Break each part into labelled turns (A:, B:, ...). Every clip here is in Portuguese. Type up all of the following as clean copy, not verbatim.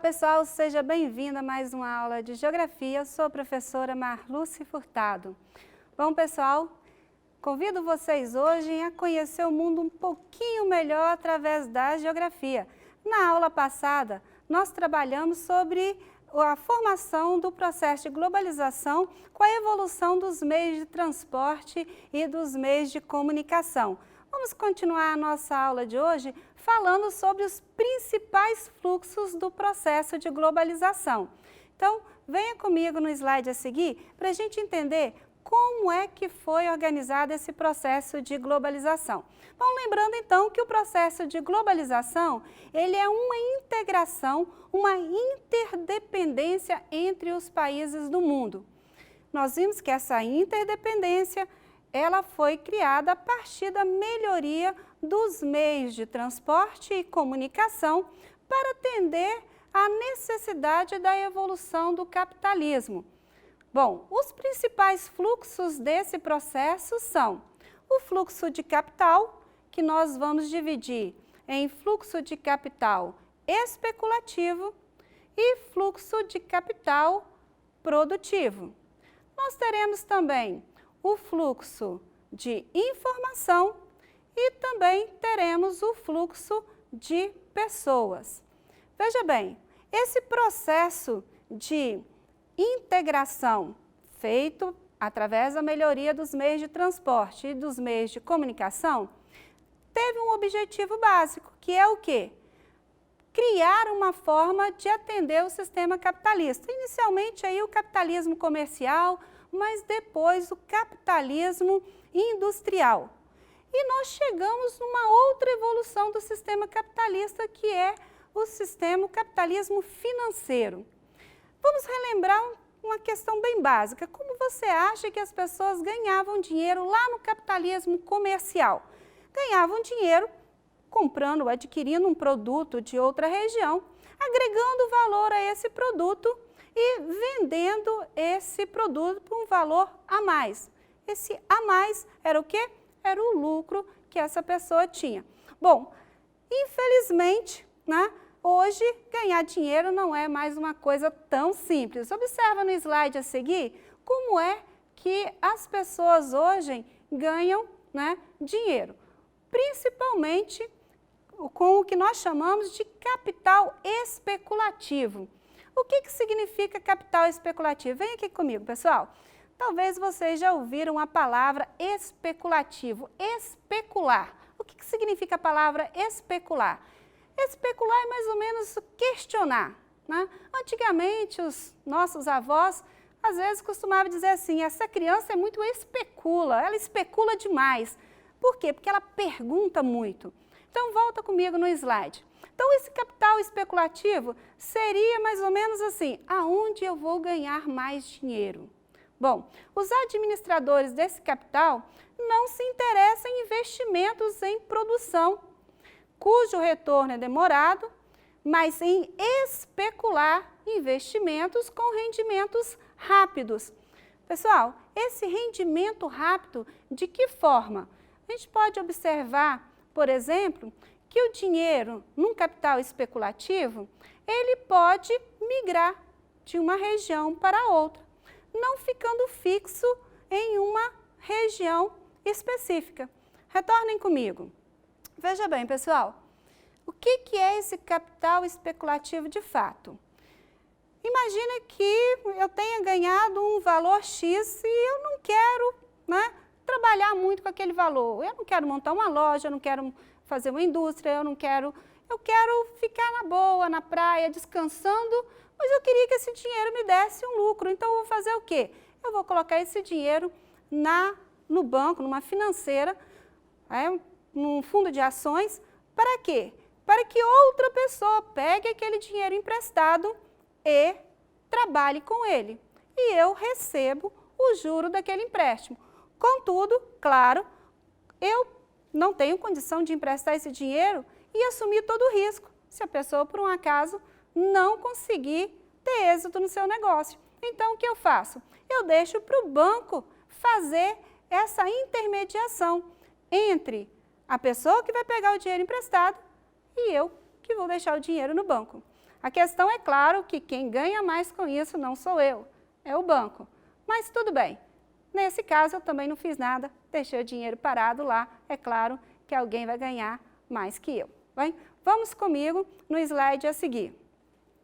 A: pessoal, seja bem-vindo a mais uma aula de Geografia. Eu sou a professora Marluce Furtado. Bom, pessoal, convido vocês hoje a conhecer o mundo um pouquinho melhor através da Geografia. Na aula passada, nós trabalhamos sobre a formação do processo de globalização com a evolução dos meios de transporte e dos meios de comunicação. Vamos continuar a nossa aula de hoje falando sobre os principais fluxos do processo de globalização. Então, venha comigo no slide a seguir para a gente entender como é que foi organizado esse processo de globalização. Bom, lembrando então que o processo de globalização, ele é uma integração, uma interdependência entre os países do mundo. Nós vimos que essa interdependência ela foi criada a partir da melhoria dos meios de transporte e comunicação para atender à necessidade da evolução do capitalismo. Bom, os principais fluxos desse processo são o fluxo de capital, que nós vamos dividir em fluxo de capital especulativo e fluxo de capital produtivo. Nós teremos também o fluxo de informação e também teremos o fluxo de pessoas. Veja bem, esse processo de integração feito através da melhoria dos meios de transporte e dos meios de comunicação teve um objetivo básico, que é o quê? Criar uma forma de atender o sistema capitalista. Inicialmente aí o capitalismo comercial, mas depois o capitalismo industrial. E nós chegamos numa outra evolução do sistema capitalista, que é o capitalismo financeiro. Vamos relembrar uma questão bem básica. Como você acha que as pessoas ganhavam dinheiro lá no capitalismo comercial? Ganhavam dinheiro comprando, adquirindo um produto de outra região, agregando valor a esse produto e vendendo esse produto por um valor a mais. Esse a mais era o quê? Era o lucro que essa pessoa tinha. Bom, infelizmente, hoje ganhar dinheiro não é mais uma coisa tão simples. Observa no slide a seguir como é que as pessoas hoje ganham dinheiro. Principalmente com o que nós chamamos de capital especulativo. O que significa capital especulativo? Vem aqui comigo, pessoal. Talvez vocês já ouviram a palavra especulativo, especular. O que significa a palavra especular? Especular é mais ou menos questionar. Antigamente, os nossos avós, às vezes, costumavam dizer assim, essa criança é muito especula, ela especula demais. Por quê? Porque ela pergunta muito. Então, volta comigo no slide. Então, esse capital especulativo seria mais ou menos assim, aonde eu vou ganhar mais dinheiro? Bom, os administradores desse capital não se interessam em investimentos em produção, cujo retorno é demorado, mas em especular investimentos com rendimentos rápidos. Pessoal, esse rendimento rápido, de que forma? A gente pode observar, por exemplo, que o dinheiro num capital especulativo, ele pode migrar de uma região para outra, não ficando fixo em uma região específica. Retornem comigo. Veja bem, pessoal, o que é esse capital especulativo de fato? Imagina que eu tenha ganhado um valor X e eu não quero trabalhar muito com aquele valor. Eu não quero montar uma loja, eu não quero fazer uma indústria, eu quero ficar na boa, na praia, descansando, mas eu queria que esse dinheiro me desse um lucro. Então, eu vou fazer o quê? Eu vou colocar esse dinheiro no banco, numa financeira, num fundo de ações. Para quê? Para que outra pessoa pegue aquele dinheiro emprestado e trabalhe com ele. E eu recebo o juro daquele empréstimo. Contudo, claro, eu não tenho condição de emprestar esse dinheiro e assumir todo o risco, se a pessoa, por um acaso, não conseguir ter êxito no seu negócio. Então, o que eu faço? Eu deixo para o banco fazer essa intermediação entre a pessoa que vai pegar o dinheiro emprestado e eu que vou deixar o dinheiro no banco. A questão é claro que quem ganha mais com isso não sou eu, é o banco. Mas tudo bem, nesse caso eu também não fiz nada, deixei o dinheiro parado lá, é claro que alguém vai ganhar mais que eu. Bem, vamos comigo no slide a seguir.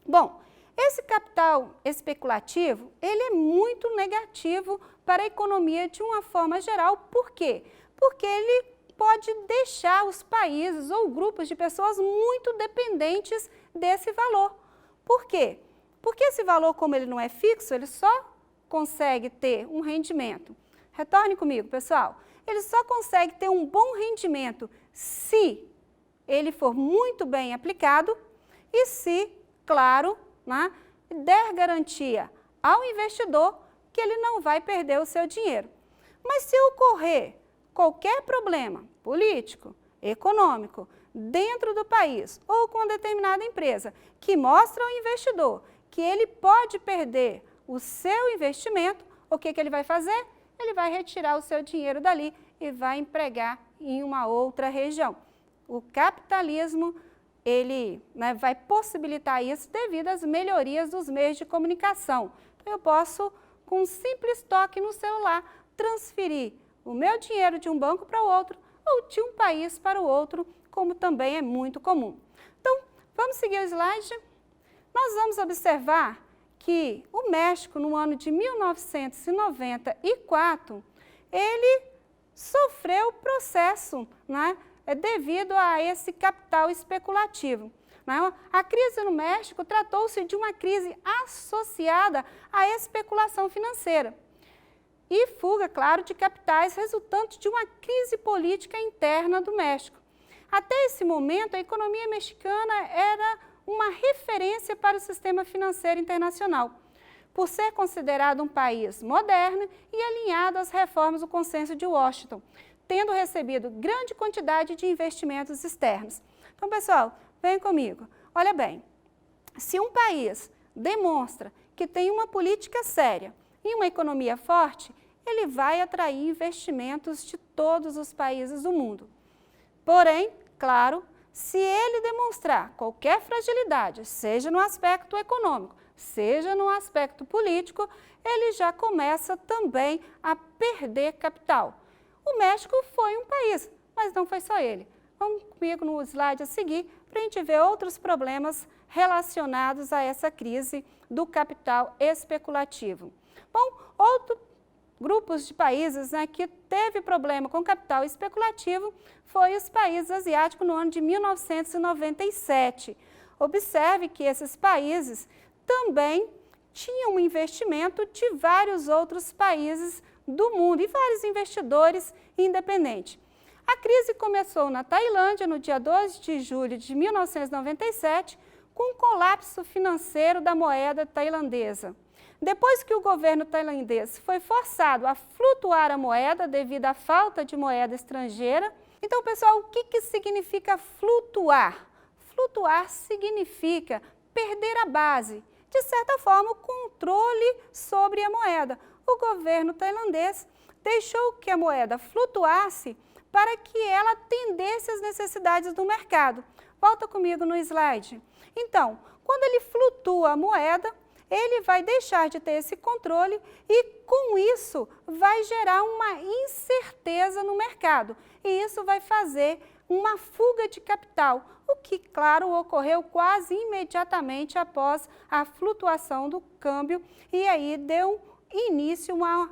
A: Bom, esse capital especulativo, ele é muito negativo para a economia de uma forma geral. Por quê? Porque ele pode deixar os países ou grupos de pessoas muito dependentes desse valor. Por quê? Porque esse valor, como ele não é fixo, ele só consegue ter um rendimento. Retorne comigo, pessoal. Ele só consegue ter um bom rendimento se ele for muito bem aplicado e se, claro, né, der garantia ao investidor que ele não vai perder o seu dinheiro. Mas se ocorrer qualquer problema político, econômico, dentro do país ou com uma determinada empresa que mostra ao investidor que ele pode perder o seu investimento, o que ele vai fazer? Ele vai retirar o seu dinheiro dali e vai empregar em uma outra região. O capitalismo, ele vai possibilitar isso devido às melhorias dos meios de comunicação. Então, eu posso, com um simples toque no celular, transferir o meu dinheiro de um banco para o outro ou de um país para o outro, como também é muito comum. Então, vamos seguir o slide. Nós vamos observar que o México, no ano de 1994, ele sofreu processo, né, devido a esse capital especulativo. A crise no México tratou-se de uma crise associada à especulação financeira e fuga, claro, de capitais resultante de uma crise política interna do México. Até esse momento, a economia mexicana era uma referência para o sistema financeiro internacional, por ser considerado um país moderno e alinhado às reformas do Consenso de Washington, tendo recebido grande quantidade de investimentos externos. Então, pessoal, vem comigo. Olha bem, se um país demonstra que tem uma política séria e uma economia forte, ele vai atrair investimentos de todos os países do mundo. Porém, claro, se ele demonstrar qualquer fragilidade, seja no aspecto econômico, seja no aspecto político, ele já começa também a perder capital. O México foi um país, mas não foi só ele. Vamos comigo no slide a seguir para a gente ver outros problemas relacionados a essa crise do capital especulativo. Bom, outro grupos de países que teve problema com capital especulativo foi os países asiáticos no ano de 1997. Observe que esses países também tinham um investimento de vários outros países do mundo e vários investidores independentes. A crise começou na Tailândia no dia 12 de julho de 1997, com o colapso financeiro da moeda tailandesa. Depois que o governo tailandês foi forçado a flutuar a moeda devido à falta de moeda estrangeira. Então, pessoal, o que significa flutuar? Flutuar significa perder a base, de certa forma, o controle sobre a moeda. O governo tailandês deixou que a moeda flutuasse para que ela atendesse às necessidades do mercado. Volta comigo no slide. Então, quando ele flutua a moeda, ele vai deixar de ter esse controle e, com isso, vai gerar uma incerteza no mercado. E isso vai fazer uma fuga de capital, o que, claro, ocorreu quase imediatamente após a flutuação do câmbio e aí deu início a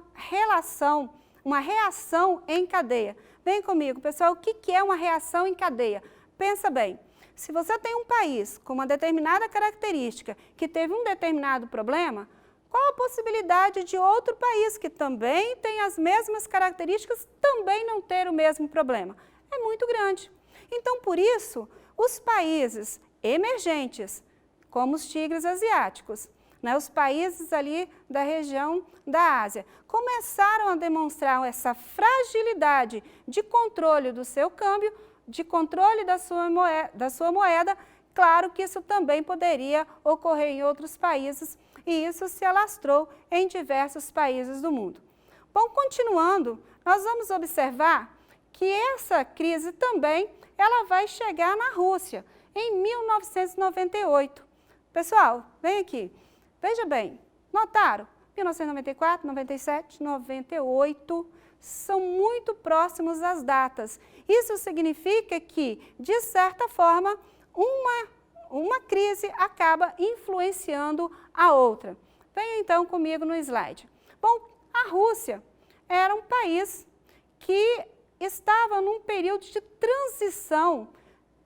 A: uma reação em cadeia. Vem comigo, pessoal, o que é uma reação em cadeia? Pensa bem. Se você tem um país com uma determinada característica que teve um determinado problema, qual a possibilidade de outro país que também tem as mesmas características também não ter o mesmo problema? É muito grande. Então, por isso, os países emergentes, como os tigres asiáticos, os países ali da região da Ásia, começaram a demonstrar essa fragilidade de controle do seu câmbio, de controle da sua moeda, claro que isso também poderia ocorrer em outros países e isso se alastrou em diversos países do mundo. Bom, continuando, nós vamos observar que essa crise também ela vai chegar na Rússia em 1998. Pessoal, vem aqui. Veja bem, notaram? 1994, 97, 98 são muito próximos as datas. Isso significa que, de certa forma, uma crise acaba influenciando a outra. Venha então comigo no slide. Bom, a Rússia era um país que estava num período de transição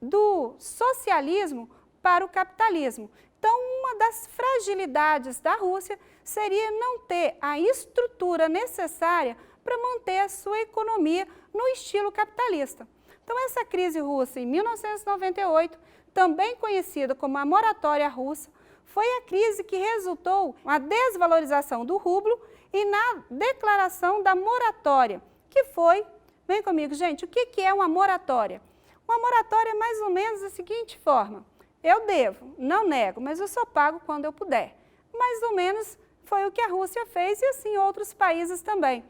A: do socialismo para o capitalismo. Então, uma das fragilidades da Rússia seria não ter a estrutura necessária para manter a sua economia no estilo capitalista. Então, essa crise russa em 1998, também conhecida como a moratória russa, foi a crise que resultou na desvalorização do rublo e na declaração da moratória, que foi, vem comigo gente, o que é uma moratória? Uma moratória é mais ou menos da seguinte forma: eu devo, não nego, mas eu só pago quando eu puder. Mais ou menos foi o que a Rússia fez e assim outros países também.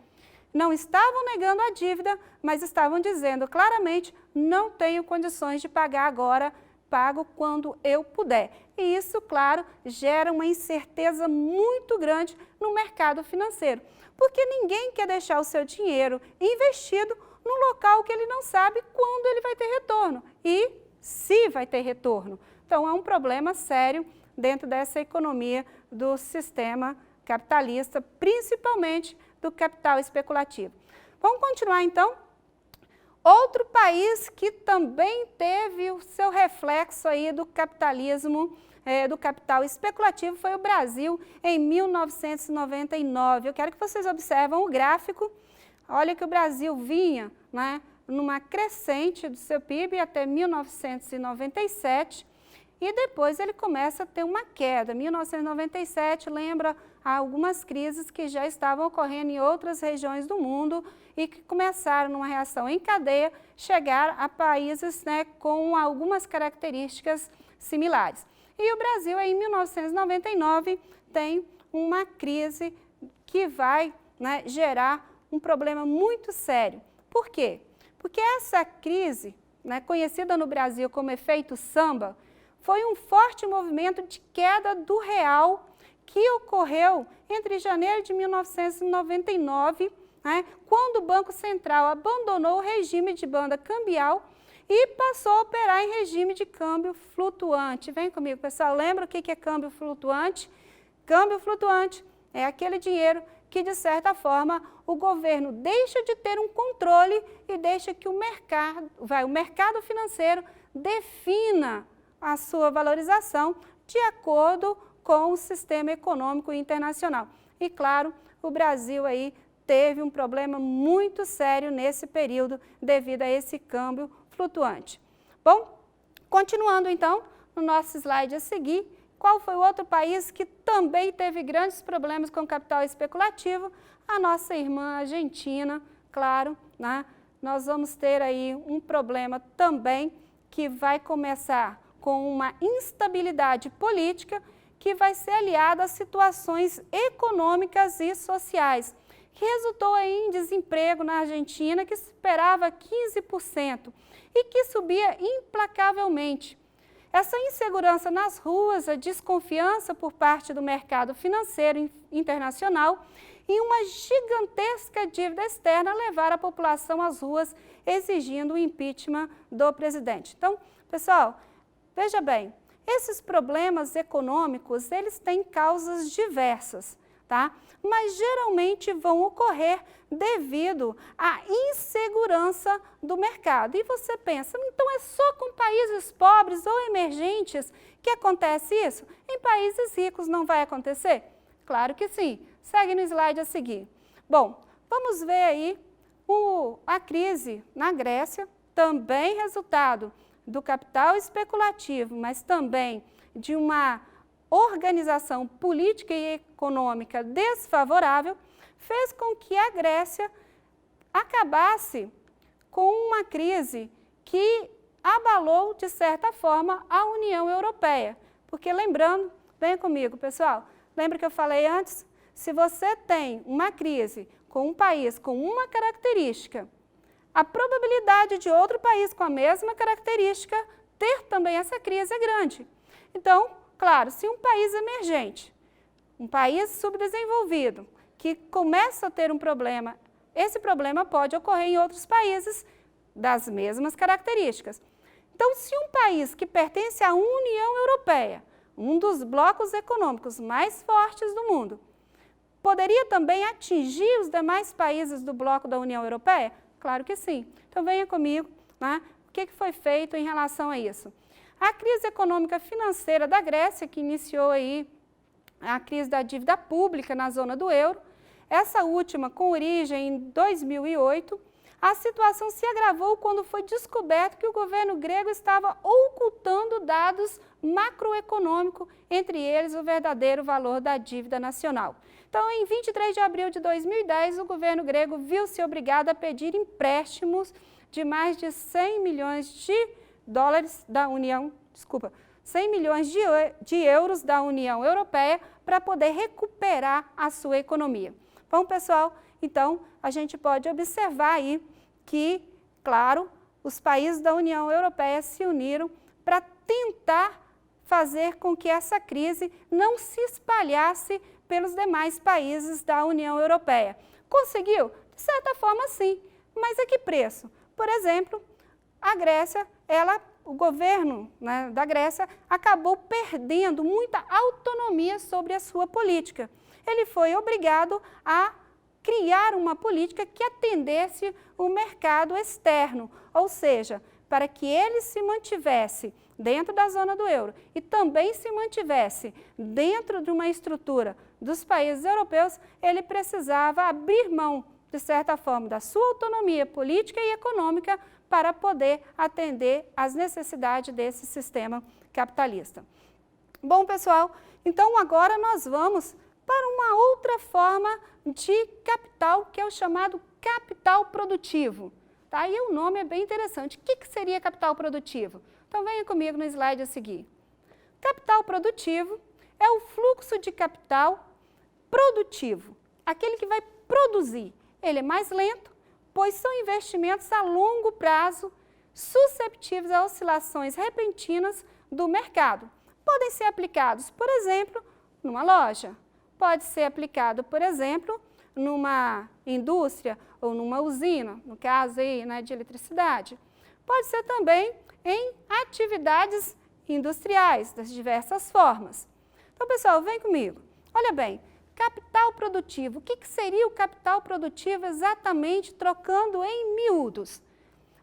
A: Não estavam negando a dívida, mas estavam dizendo claramente, não tenho condições de pagar agora, pago quando eu puder. E isso, claro, gera uma incerteza muito grande no mercado financeiro, porque ninguém quer deixar o seu dinheiro investido num local que ele não sabe quando ele vai ter retorno e se vai ter retorno. Então, é um problema sério dentro dessa economia do sistema capitalista, principalmente do capital especulativo. Vamos continuar, então? Outro país que também teve o seu reflexo aí do capitalismo, do capital especulativo, foi o Brasil em 1999. Eu quero que vocês observem o gráfico. Olha que o Brasil vinha, né, numa crescente do seu PIB até 1997 e depois ele começa a ter uma queda. 1997 lembra algumas crises que já estavam ocorrendo em outras regiões do mundo e que começaram numa reação em cadeia, chegar a países, né, com algumas características similares. E o Brasil, em 1999, tem uma crise que vai, né, gerar um problema muito sério. Por quê? Porque essa crise, né, conhecida no Brasil como efeito samba, foi um forte movimento de queda do real que ocorreu entre janeiro de 1999, né, quando o Banco Central abandonou o regime de banda cambial e passou a operar em regime de câmbio flutuante. Vem comigo, pessoal, lembra o que é câmbio flutuante? Câmbio flutuante é aquele dinheiro que, de certa forma, o governo deixa de ter um controle e deixa que o mercado financeiro defina a sua valorização de acordo com o sistema econômico internacional. E, claro, o Brasil aí teve um problema muito sério nesse período devido a esse câmbio flutuante. Bom, continuando então, no nosso slide a seguir, qual foi o outro país que também teve grandes problemas com o capital especulativo? A nossa irmã Argentina, claro, né? Nós vamos ter aí um problema também que vai começar com uma instabilidade política que vai ser aliada a situações econômicas e sociais. Resultou aí em desemprego na Argentina que superava 15% e que subia implacavelmente. Essa insegurança nas ruas, a desconfiança por parte do mercado financeiro internacional e uma gigantesca dívida externa levaram a população às ruas exigindo o impeachment do presidente. Então, pessoal, veja bem, esses problemas econômicos, eles têm causas diversas, tá? Mas geralmente vão ocorrer devido à insegurança do mercado. E você pensa, então é só com países pobres ou emergentes que acontece isso? Em países ricos não vai acontecer? Claro que sim. Segue no slide a seguir. Bom, vamos ver aí a crise na Grécia, também resultado do capital especulativo, mas também de uma organização política e econômica desfavorável, fez com que a Grécia acabasse com uma crise que abalou, de certa forma, a União Europeia. Porque lembrando, venha comigo, pessoal, lembra que eu falei antes? Se você tem uma crise com um país com uma característica, a probabilidade de outro país com a mesma característica ter também essa crise é grande. Então, claro, se um país emergente, um país subdesenvolvido, que começa a ter um problema, esse problema pode ocorrer em outros países das mesmas características. Então, se um país que pertence à União Europeia, um dos blocos econômicos mais fortes do mundo, poderia também atingir os demais países do bloco da União Europeia? Claro que sim. Então, venha comigo, né? O que foi feito em relação a isso? A crise econômica financeira da Grécia, que iniciou aí a crise da dívida pública na zona do euro, essa última com origem em 2008, a situação se agravou quando foi descoberto que o governo grego estava ocultando dados macroeconômicos, entre eles o verdadeiro valor da dívida nacional. Então, em 23 de abril de 2010, o governo grego viu-se obrigado a pedir empréstimos de mais de 100 milhões de dólares da União, 100 milhões de euros da União Europeia para poder recuperar a sua economia. Bom, pessoal, então a gente pode observar aí que, claro, os países da União Europeia se uniram para tentar fazer com que essa crise não se espalhasse pelos demais países da União Europeia. Conseguiu? De certa forma, sim. Mas a que preço? Por exemplo, a Grécia, o governo, né, da Grécia acabou perdendo muita autonomia sobre a sua política. Ele foi obrigado a criar uma política que atendesse o mercado externo, ou seja, para que ele se mantivesse dentro da zona do euro e também se mantivesse dentro de uma estrutura dos países europeus, ele precisava abrir mão, de certa forma, da sua autonomia política e econômica para poder atender às necessidades desse sistema capitalista. Bom, pessoal, então agora nós vamos para uma outra forma de capital, que é o chamado capital produtivo. Tá? E o nome é bem interessante. O que seria capital produtivo? Então, venha comigo no slide a seguir. Capital produtivo é o fluxo de capital produtivo, aquele que vai produzir. Ele é mais lento, pois são investimentos a longo prazo, susceptíveis a oscilações repentinas do mercado. Podem ser aplicados, por exemplo, numa loja. Pode ser aplicado, por exemplo, numa indústria ou numa usina, no caso aí, né, de eletricidade. Pode ser também em atividades industriais, das diversas formas. Então, pessoal, vem comigo. Olha bem, capital produtivo. O que seria o capital produtivo exatamente, trocando em miúdos?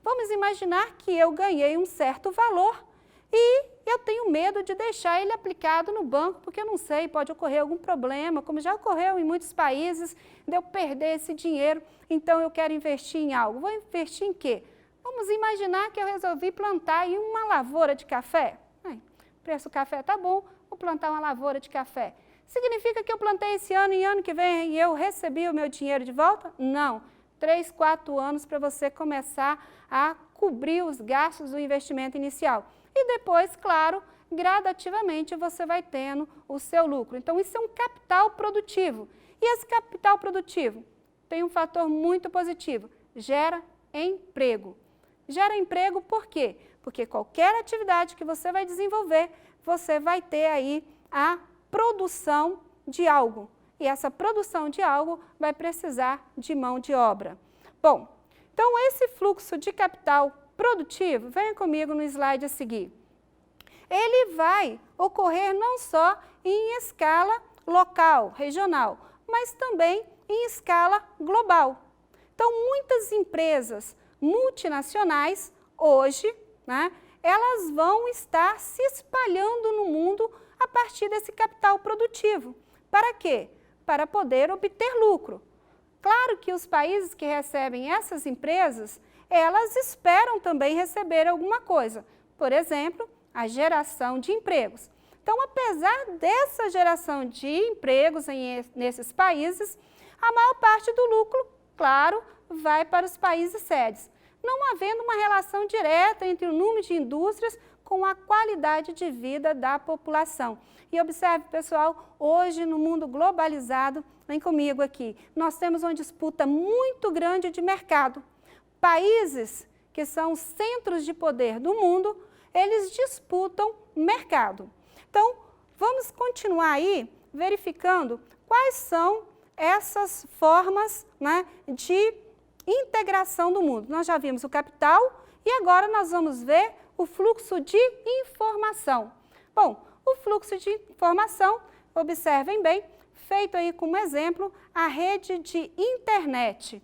A: Vamos imaginar que eu ganhei um certo valor e eu tenho medo de deixar ele aplicado no banco, porque eu não sei, pode ocorrer algum problema, como já ocorreu em muitos países, de eu perder esse dinheiro, então eu quero investir em algo. Vou investir em quê? Vamos imaginar que eu resolvi plantar aí uma lavoura de café. O preço do café está bom, vou plantar uma lavoura de café. Significa que eu plantei esse ano e ano que vem e eu recebi o meu dinheiro de volta? Não. 3, 4 anos para você começar a cobrir os gastos do investimento inicial. E depois, claro, gradativamente você vai tendo o seu lucro. Então, isso é um capital produtivo. E esse capital produtivo tem um fator muito positivo, gera emprego. Gera emprego por quê? Porque qualquer atividade que você vai desenvolver, você vai ter aí a produção de algo. E essa produção de algo vai precisar de mão de obra. Bom, então esse fluxo de capital produtivo, venha comigo no slide a seguir. Ele vai ocorrer não só em escala local, regional, mas também em escala global. Então, muitas empresas multinacionais, hoje, né, elas vão estar se espalhando no mundo a partir desse capital produtivo. Para quê? Para poder obter lucro. Claro que os países que recebem essas empresas, elas esperam também receber alguma coisa. Por exemplo, a geração de empregos. Então, apesar dessa geração de empregos nesses países, a maior parte do lucro, claro, vai para os países sedes, não havendo uma relação direta entre o número de indústrias com a qualidade de vida da população. E observe, pessoal, hoje no mundo globalizado, vem comigo aqui, nós temos uma disputa muito grande de mercado. Países que são os centros de poder do mundo, eles disputam mercado. Então, vamos continuar aí verificando quais são essas formas, né, de integração do mundo. Nós já vimos o capital e agora nós vamos ver o fluxo de informação. Bom, o fluxo de informação, observem bem, feito aí como exemplo a rede de internet.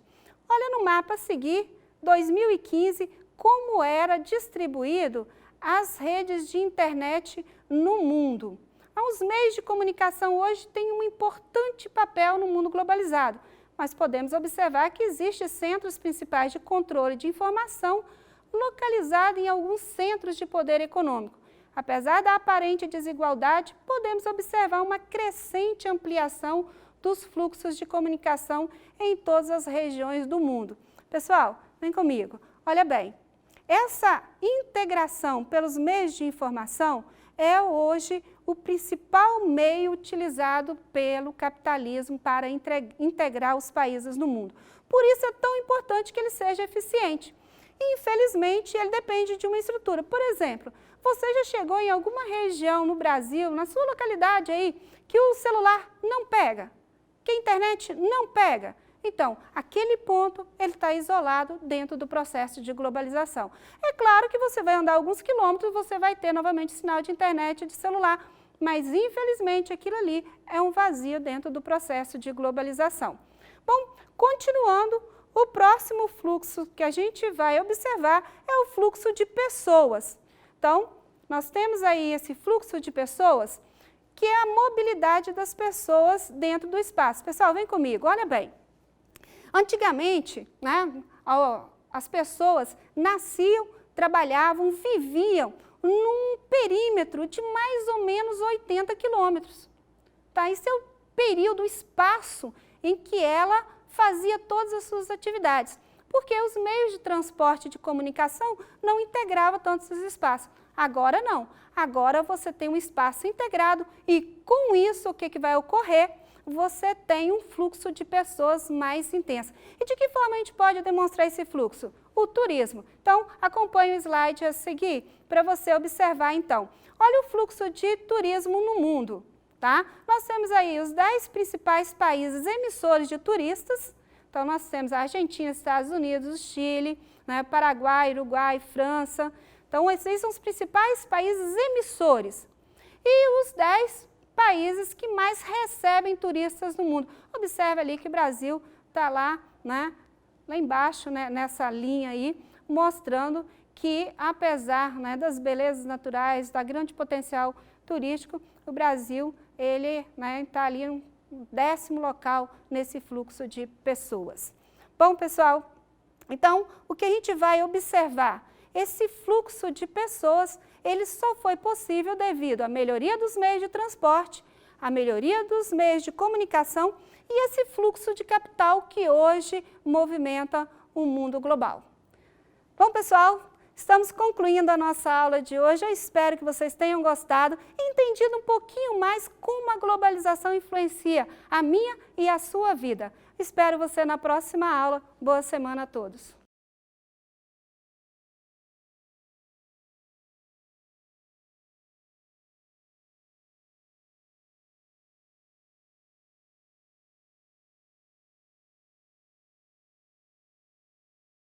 A: Olha no mapa a seguir, 2015, como era distribuído as redes de internet no mundo. Os meios de comunicação hoje têm um importante papel no mundo globalizado, mas podemos observar que existem centros principais de controle de informação localizados em alguns centros de poder econômico. Apesar da aparente desigualdade, podemos observar uma crescente ampliação dos fluxos de comunicação em todas as regiões do mundo. Pessoal, vem comigo, olha bem, essa integração pelos meios de informação é hoje o principal meio utilizado pelo capitalismo para integrar os países no mundo. Por isso é tão importante que ele seja eficiente. E, infelizmente, ele depende de uma estrutura. Por exemplo, você já chegou em alguma região no Brasil, na sua localidade aí, que o celular não pega, que a internet não pega? Então, aquele ponto, ele está isolado dentro do processo de globalização. É claro que você vai andar alguns quilômetros, você vai ter novamente sinal de internet, de celular, mas infelizmente aquilo ali é um vazio dentro do processo de globalização. Bom, continuando, o próximo fluxo que a gente vai observar é o fluxo de pessoas. Então, nós temos aí esse fluxo de pessoas, que é a mobilidade das pessoas dentro do espaço. Pessoal, vem comigo, olha bem. Antigamente, né, as pessoas nasciam, trabalhavam, viviam num perímetro de mais ou menos 80 quilômetros. Tá? Esse é o período, o espaço em que ela fazia todas as suas atividades, porque os meios de transporte e de comunicação não integravam tantos esses espaços. Agora não, agora você tem um espaço integrado e com isso o que vai ocorrer? Você tem um fluxo de pessoas mais intenso. E de que forma a gente pode demonstrar esse fluxo? O turismo. Então, acompanhe o slide a seguir para você observar então. Olha o fluxo de turismo no mundo, tá? Nós temos aí os 10 principais países emissores de turistas. Então, nós temos a Argentina, Estados Unidos, o Chile, né, Paraguai, Uruguai, França. Então, esses são os principais países emissores. E os 10 países que mais recebem turistas no mundo. Observe ali que o Brasil está lá, né, lá embaixo, né, nessa linha aí, mostrando que, apesar, né, das belezas naturais, da grande potencial turístico, o Brasil, ele, né, está ali no 10º local nesse fluxo de pessoas. Bom, pessoal, então, o que a gente vai observar? Esse fluxo de pessoas, ele só foi possível devido à melhoria dos meios de transporte, à melhoria dos meios de comunicação e esse fluxo de capital que hoje movimenta o mundo global. Bom, pessoal, estamos concluindo a nossa aula de hoje. Eu espero que vocês tenham gostado e entendido um pouquinho mais como a globalização influencia a minha e a sua vida. Espero você na próxima aula. Boa semana a todos.